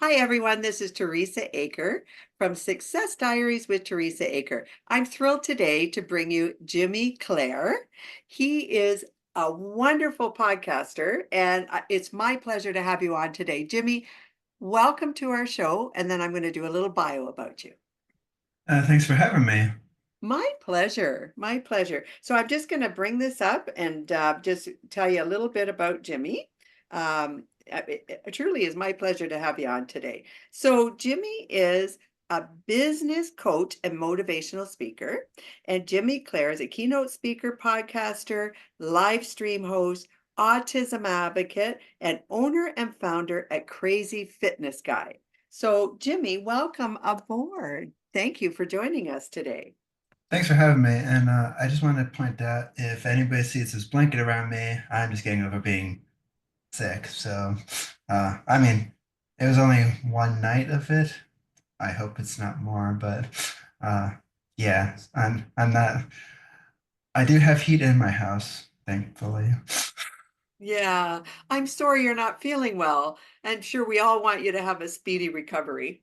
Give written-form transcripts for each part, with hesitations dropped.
Hi, everyone. This is Teresa Aker from Success Diaries with Teresa Aker. I'm thrilled today to bring you Jimmy Clare. He is a wonderful podcaster, and it's my pleasure to have you on today. Jimmy, welcome to our show, and then I'm going to do a little bio about you. Thanks for having me. My pleasure. My pleasure. So I'm just going to bring this up and just tell you a little bit about Jimmy. It truly is my pleasure to have you on today. So Jimmy is a business coach and motivational speaker, and Jimmy Clare is a keynote speaker, podcaster, live stream host, autism advocate, and owner and founder at CrazyFitnessGuy. So Jimmy, welcome aboard. Thank you for joining us today. Thanks for having me. And I just wanted to point out if anybody sees this blanket around me, I'm just getting over being sick. So, I mean, it was only one night of it. I hope it's not more, but uh, yeah, I'm not. I do have heat in my house, thankfully. Yeah, I'm sorry you're not feeling well. I'm sure we all want you to have a speedy recovery.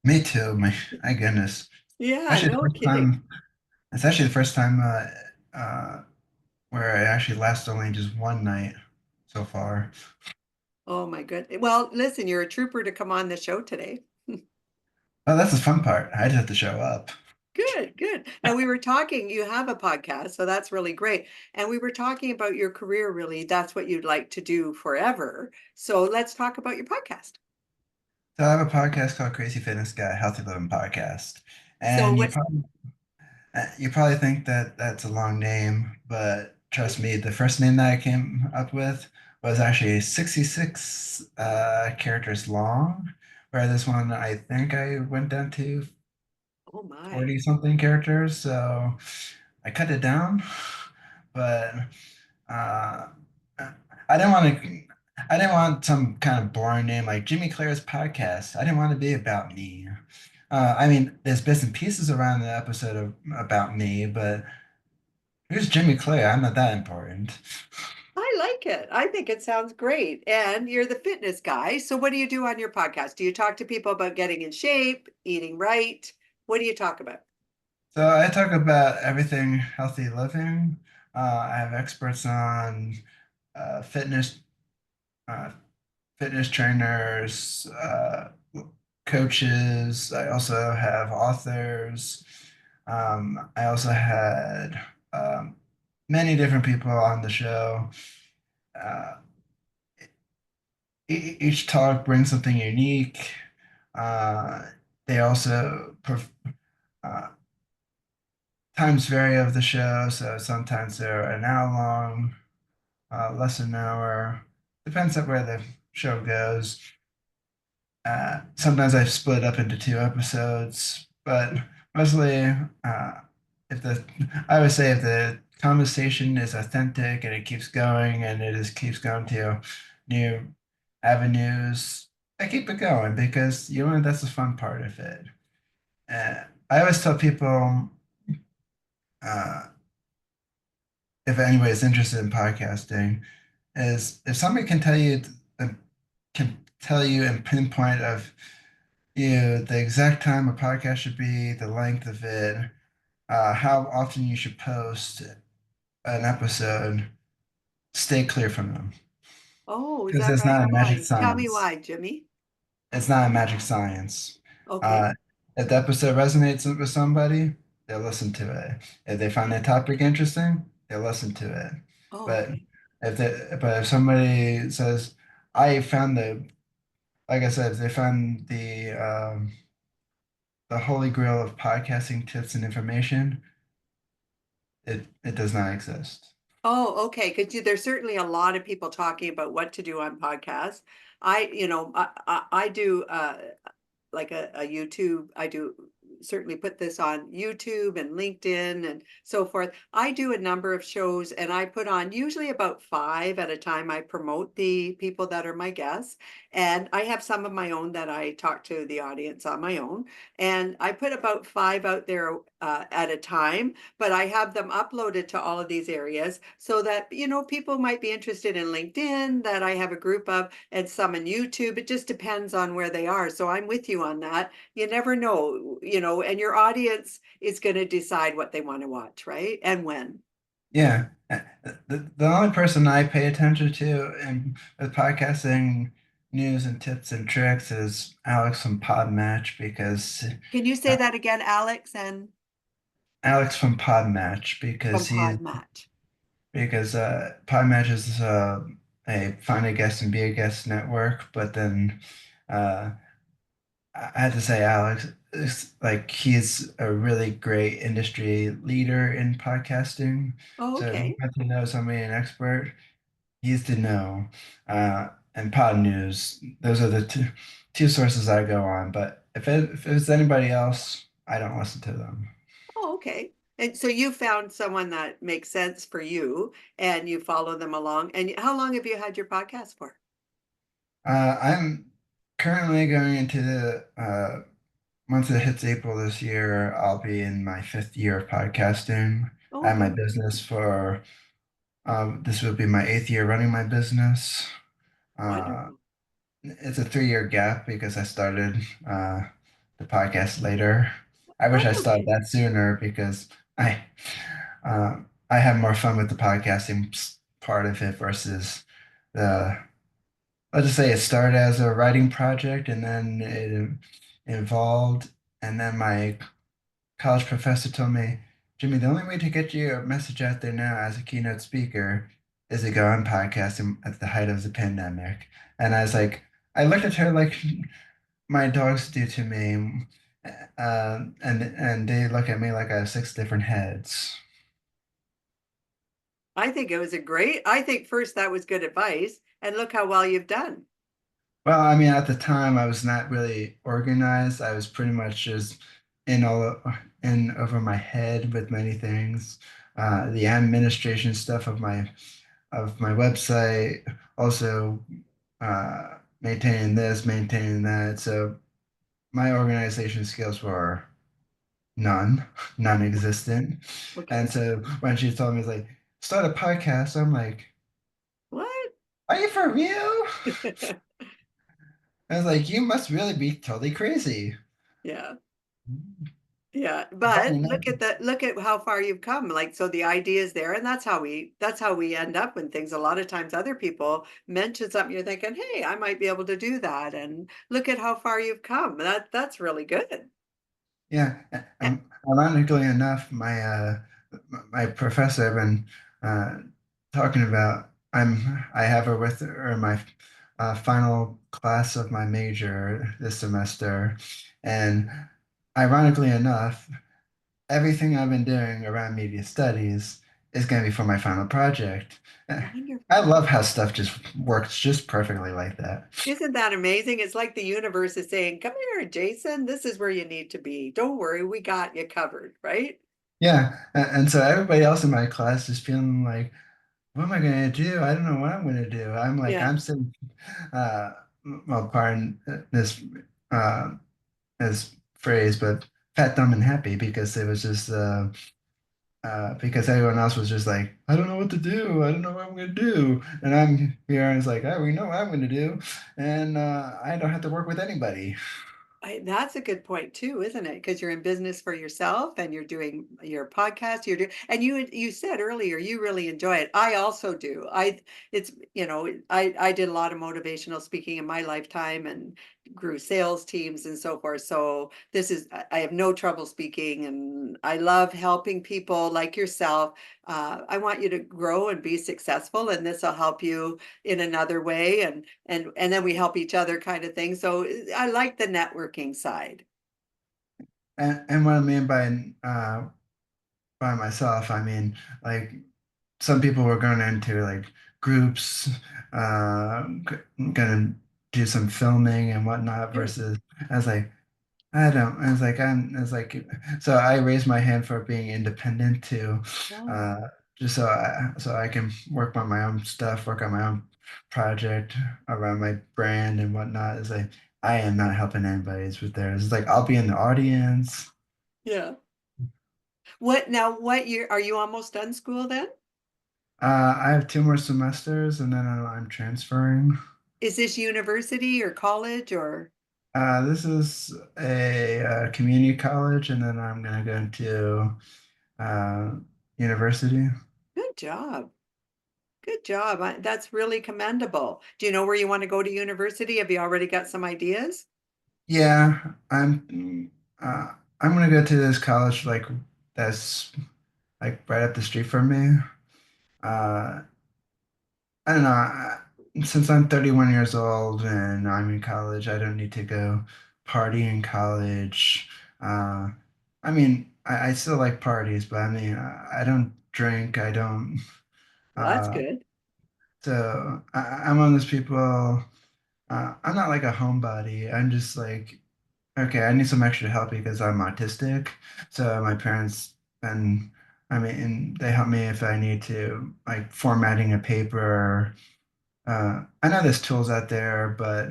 Me too. My goodness. Yeah, Actually, the no first kidding. time. It's actually the first time where I actually last only just one night so far. Oh my good. Well, listen, you're a trooper to come on the show today. Oh, that's the fun part. I just have to show up. Good, good. Now we were talking, you have a podcast, so that's really great. And we were talking about your career, really. That's what you'd like to do forever. So let's talk about your podcast. So I have a podcast called Crazy Fitness Guy, Healthy Living Podcast, So and what, you probably think that that's a long name, but trust me, the first name that I came up with was actually 66 characters long, where this one I think I went down to oh my. 40 something characters, so I cut it down, but uh, I didn't want to. I didn't want some kind of boring name like Jimmy Clare's podcast. I didn't want to be about me. I mean, there's bits and pieces around the episode about me, but who's Jimmy Clare? I'm not that important. I like it. I think it sounds great. And you're the fitness guy. So what do you do on your podcast? Do you talk to people about getting in shape, eating right? What do you talk about? So I talk about everything healthy living. I have experts on fitness, uh, fitness trainers, coaches. I also have authors. I also had many different people on the show. Uh, each talk brings something unique. Uh, they also uh, times vary of the show, so sometimes they're an hour long, less than an hour. Depends on where the show goes. Sometimes I've split up into two episodes, but mostly, if the I would say if the conversation is authentic and it keeps going and it just keeps going to new avenues, I keep it going because that's the fun part of it. I always tell people uh, if anybody is interested in podcasting, is if somebody can tell you and pinpoint of the exact time a podcast should be, the length of it, how often you should post an episode, stay clear from them. Oh, is Because that it's right? not a magic Why? Tell me science. why, Jimmy. It's not a magic science. Okay. Uh, if the episode resonates with somebody, they'll listen to it. If they find the topic interesting, they'll listen to it. Oh, But okay. if somebody says, I found the like I said, if they found the holy grail of podcasting tips and information, it does not exist. Oh, okay. Because there's certainly a lot of people talking about what to do on podcasts. I do like a YouTube. I do certainly put this on YouTube and LinkedIn and so forth. I do a number of shows and I put on usually about 5 at a time. I promote the people that are my guests, and I have some of my own that I talk to the audience on my own. And I put about 5 out there at a time, but I have them uploaded to all of these areas so that, people might be interested in LinkedIn, that I have a group of, and some in YouTube. It just depends on where they are. So I'm with you on that. You never know, and your audience is going to decide what they want to watch, right? And when. Yeah. The only person I pay attention to in with podcasting news and tips and tricks is Alex from Podmatch because Can you say uh, that again, Alex, and Alex from Podmatch from because Podmatch? Podmatch is a find a guest and be a guest network, but then uh, I had to say Alex is like he's a really great industry leader in podcasting. Oh, So if you okay. want to know somebody an expert, he's to know. And Pod News, those are the two sources I go on. But if it's anybody else, I don't listen to them. Oh, okay. And so you found someone that makes sense for you and you follow them along. And how long have you had your podcast for? I'm currently going into the once it hits April this year, I'll be in my fifth year of podcasting. I Oh, have my good. business for this will be my eighth year running my business. Uh, Wonderful. it's a 3 year gap because I started the podcast later. I wish I That's started okay. that sooner because I have more fun with the podcasting part of it versus the let's just say it started as a writing project and then it evolved. And then my college professor told me, Jimmy, the only way to get your message out there now as a keynote speaker is to go on podcasting at the height of the pandemic. And I was like, I looked at her like my dogs do to me, and they look at me like I have six different heads. I think first that was good advice. And look how well you've done. Well, I mean, at the time, I was not really organized. I was pretty much just in all in over my head with many things. The administration stuff of my website, also maintaining this, maintaining that. So my organization skills were none, non-existent. And Okay. so when she told me, like, start a podcast, I'm like, What? are you for real? I was like, you must really be totally crazy. Yeah. Yeah, But but look at how far you've come. Like, so the idea is there, and that's how we end up in things. A lot of times other people mention something, you're thinking, hey, I might be able to do that. And look at how far you've come. That's really good. yeah, Eh, ironically enough, my professor I've been uh, talking about. I have her with her in my final class of my major this semester, and ironically enough, everything I've been doing around media studies is going to be for my final project. I Wonderful. love how stuff just works just perfectly like that. Isn't that amazing? It's like the universe is saying, come here, Jason, this is where you need to be. Don't worry, we got you covered, right? Yeah, and so everybody else in my class is feeling like, what am I going to do? I don't know what I'm going to do. I'm like, Yeah. I'm sitting, uh, well, pardon uh, this phrase, but fat, dumb, and happy because it was just because everyone else was just like, I don't know what to do. I don't know what I'm going to do. And I'm here and it's like, oh, we know what I'm going to do. And I don't have to work with anybody. That's a good point too, isn't it? Because you're in business for yourself and you're doing your podcast, you're doing, and you said earlier you really enjoy it. I also do. It's, I did a lot of motivational speaking in my lifetime and grew sales teams and so forth. So I have no trouble speaking and I love helping people like yourself. I want you to grow and be successful, and this will help you in another way. And then we help each other kind of thing. So I like the networking side. And what I mean by myself, I mean like some people were going into like groups, gonna do some filming and whatnot Good. versus I was like, I don't. It's like so I raised my hand for being independent too, Oh, uh, just so I can work on my own stuff, work on my own project around my brand and whatnot. It's like I am not helping anybody with theirs. It's like I'll be in the audience. yeah. What year are you almost done school then? I have 2 more semesters and then I'm transferring. Is this university or college or This is a, community college, and then I'm gonna go into uh, university. good job. Good job. That's really commendable. Do you know where you want to go to university? Have you already got some ideas? Yeah, I'm gonna go to this college like that's like right up the street from me. Uh, I don't know. Since I'm 31 years old and I'm in college, I don't need to go party in college. Uh, I mean, I still like parties, but I mean, I don't drink. I don't. Well, that's Uh, good. I'm one of those people. I'm not like a homebody. I'm just like, okay, I need some extra help because I'm autistic. So my parents and I mean, they help me if I need to, like formatting a paper. I know there's tools out there, but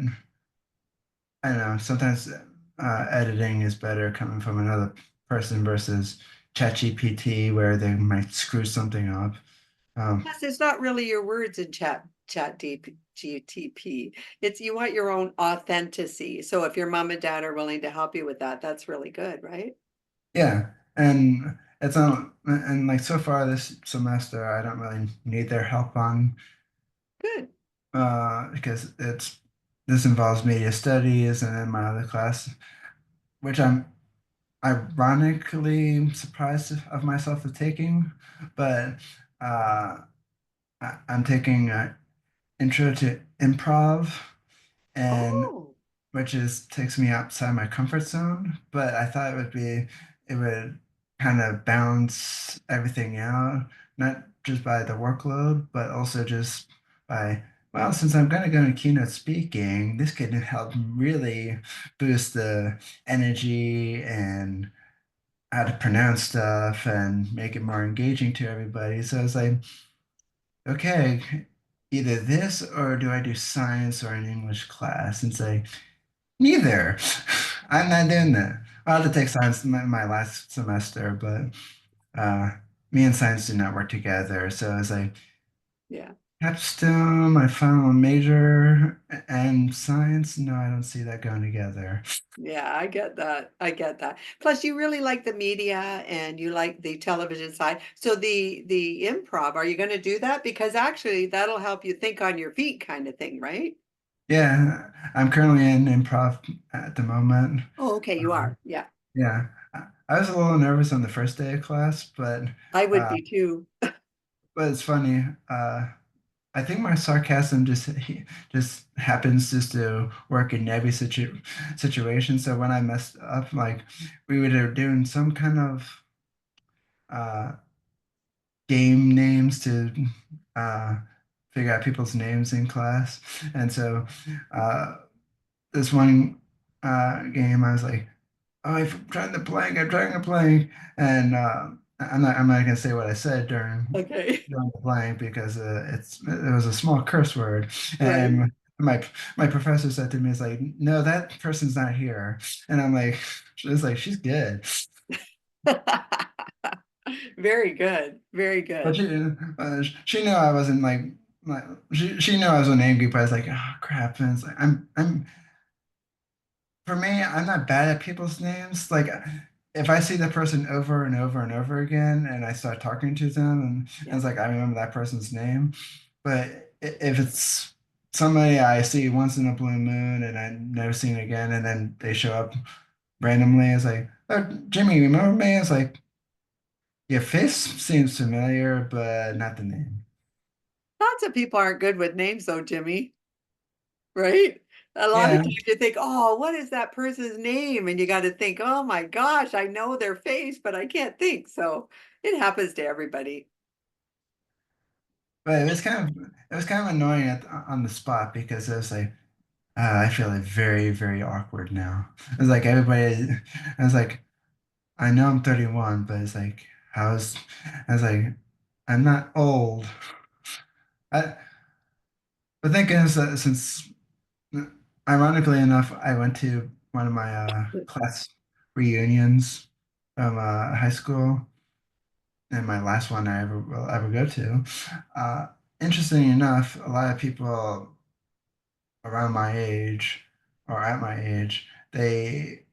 I don't know. Sometimes editing is better coming from another person versus ChatGPT, where they might screw something up. Um, Plus, it's not really your words in GTP. It's you want your own authenticity. So if your mom and dad are willing to help you with that, that's really good, right? yeah, and it's not, and like so far this semester, I don't really need their help on Good. because this involves media studies and then my other class, which I'm ironically surprised of myself for taking, but I'm taking intro to improv, and Oh, which is takes me outside my comfort zone. But I thought it would kind of balance everything out, not just by the workload, but also just by, well, since I'm going to go to keynote speaking, this could help really boost the energy and how to pronounce stuff and make it more engaging to everybody. So it's like, okay, either this or do I do science or an English class? And say, neither. I'm not doing that. I had to take science my last semester, but uh, me and science did not work together. So it's like yeah. capstone, my final major, and science. No, I don't see that going together. Yeah, I get that. I get that. Plus, you really like the media and you like the television side. So the improv, are you going to do that? Because actually, that'll help you think on your feet, kind of thing, right? Yeah, I'm currently in improv at the moment. Oh, okay, you Um, are. Yeah, yeah, I was a little nervous on the first day of class, I would uh, be too. but it's funny. I think my sarcasm just happens just to work in every situation. So when I messed up, like we were doing some kind of uh, game names to uh, figure out people's names in class, and so uh, this one game, I was like, "Oh, I'm trying to blank. I'm trying to blank," and I'm not gonna say what I said Okay, during the blank because it was a small curse word, right. and my professor said to me, "It's like, no, that person's not here," and I'm like, "It's like she's good," Very good. Very but good. she knew I wasn't like she knew I was an angry, but I was like, "Oh crap!" And it's like I'm for me, I'm not bad at people's names. Like, if I see the person over and over and over again, and I start talking to them, and Yeah. it's like I remember that person's name. But if it's somebody I see once in a blue moon and I've never seen again, and then they show up randomly, it's like, oh, Jimmy, remember me? It's like your face seems familiar, but not the name. Lots of people aren't good with names though, Jimmy, right? A lot of Yeah, times you think, "Oh, what is that person's name?" And you got to think, "Oh my gosh, I know their face, but I can't think." So it happens to everybody. but it was kind of annoying on the spot because it was like, I feel like very, very awkward now. It's like everybody, I was like, I know I'm 31, but it's like, I was like, I'm not old. I, but thinking is that since, ironically enough, I went to one of my class reunions from high school, and my last one I ever will ever go to. Uh, Interesting enough, a lot of people around my age or at my age, they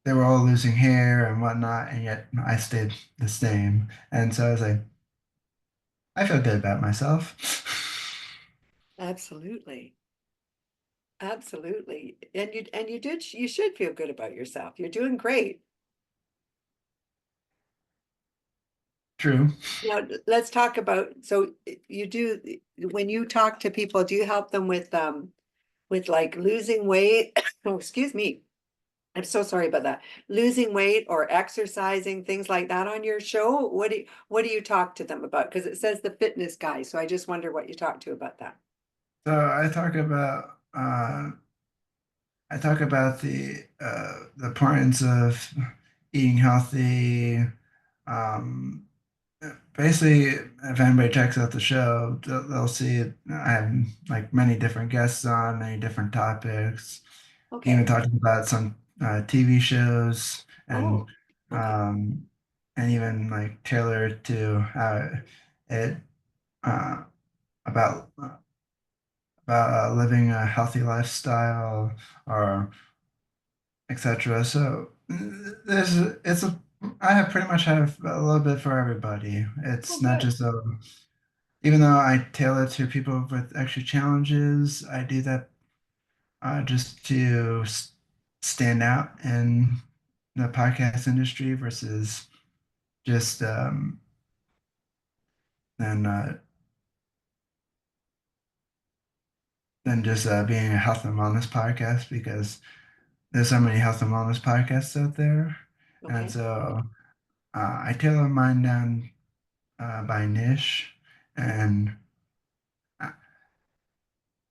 were all losing hair and whatnot, and yet I stayed the same. And so I was like, I feel good about myself. Absolutely. Absolutely. You should feel good about yourself. You're doing great. True. Now, let's talk about, so you do, when you talk to people, do you help them with like losing weight? Oh, excuse me. I'm so sorry about that. Losing weight or exercising, things like that on your show? What do you talk to them about? Because it says the fitness guy, so I just wonder what you talk to about that. So I talk about the importance of eating healthy. Um, Basically, if anybody checks out the show, they'll see I have like many different guests on, many different topics. Even Okay. talking about some TV shows Oh, okay. um, and even like tailored to it uh, about living a healthy lifestyle or etc. So there's it's a I have pretty much have a little bit for everybody. Oh, It's not good. just even though I tailor to people with extra challenges, I do that just to stand out in the podcast industry versus just than just being a health and wellness podcast because there's so many health and wellness podcasts out there, and Okay. so I tailor mine down by niche, and uh,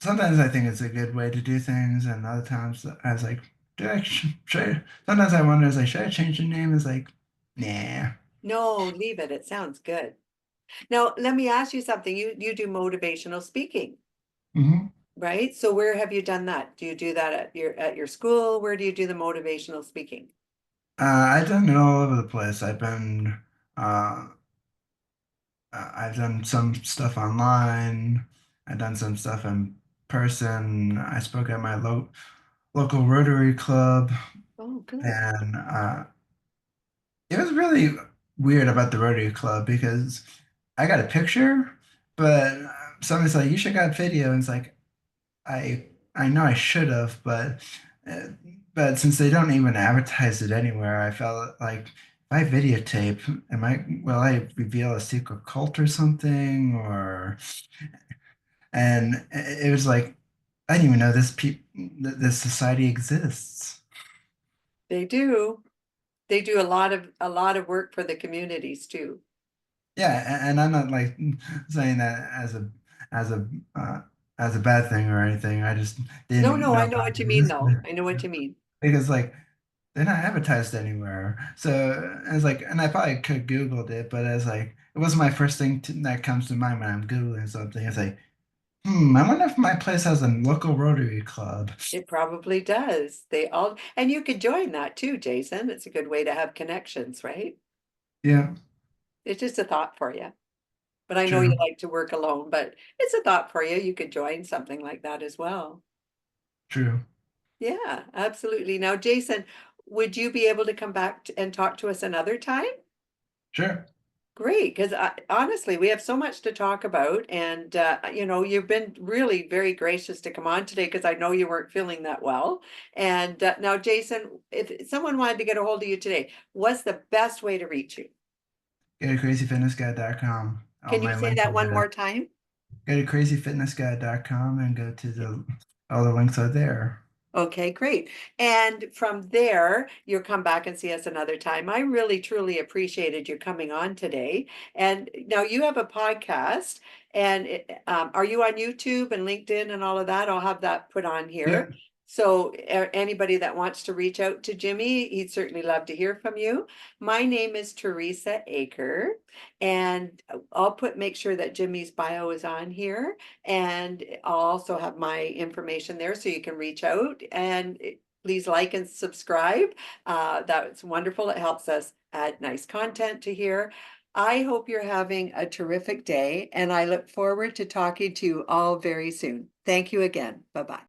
sometimes I think it's a good way to do things, and other times I was like, should I? Sometimes I wonder, is like, should I change the name? It's like, nah. No, leave it. It sounds good. Now, let me ask you something. You do motivational speaking, Hmm. right? So where have you done that? Do you do that at your school? Where do you do the motivational speaking? I've done it all over the place. Uh, I've done some stuff online. I've done some stuff in person. I spoke at my local Rotary Club, Oh, good. and it was really weird about the Rotary Club because I got a picture, but somebody's like, "You should got video," and it's like, I I know I should have, uh, but since they don't even advertise it anywhere, I felt like if I videotape, will I reveal a secret cult or something? Or and it was like I didn't even know this society exists. They do. They do a lot of work for the communities too. Yeah, and I'm not like saying that as a uh, as a bad thing or anything. I just No, didn't no, know I know about what it you mean though. existed I know what you mean. because like they're not advertised anywhere. So it's like, and I probably could Googled it, but it's like it was my first thing that comes to mind when I'm Googling something. It's like, I wonder if my place has a local Rotary Club. It probably does. They all, and you could join that too, Jason. It's a good way to have connections, right? Yeah, It's just a thought for you. But I know you true, like to work alone, but it's a thought for you. You could join something like that as well. true, Yeah, absolutely. Now, Jason, would you be able to come back and talk to us another time? sure. Great, because honestly, we have so much to talk about, and you've been really very gracious to come on today because I know you weren't feeling that well. And now, Jason, if someone wanted to get a hold of you today, what's the best way to reach you? Go to crazyfitnessguy.com. All Can you my say links that are one there. more time? Go to crazyfitnessguy.com and go to all the links are there. Okay, great. And from there, you'll come back and see us another time. I really, truly appreciated you coming on today. And now you have a podcast, and are you on YouTube and LinkedIn and all of that? I'll have that put on here. Yep. So anybody that wants to reach out to Jimmy, he'd certainly love to hear from you. My name is Teresa Aker, and make sure that Jimmy's bio is on here. And I'll also have my information there so you can reach out, and please like and subscribe. That's wonderful. It helps us add nice content to here. I hope you're having a terrific day, and I look forward to talking to you all very soon. Thank you again. Bye-bye.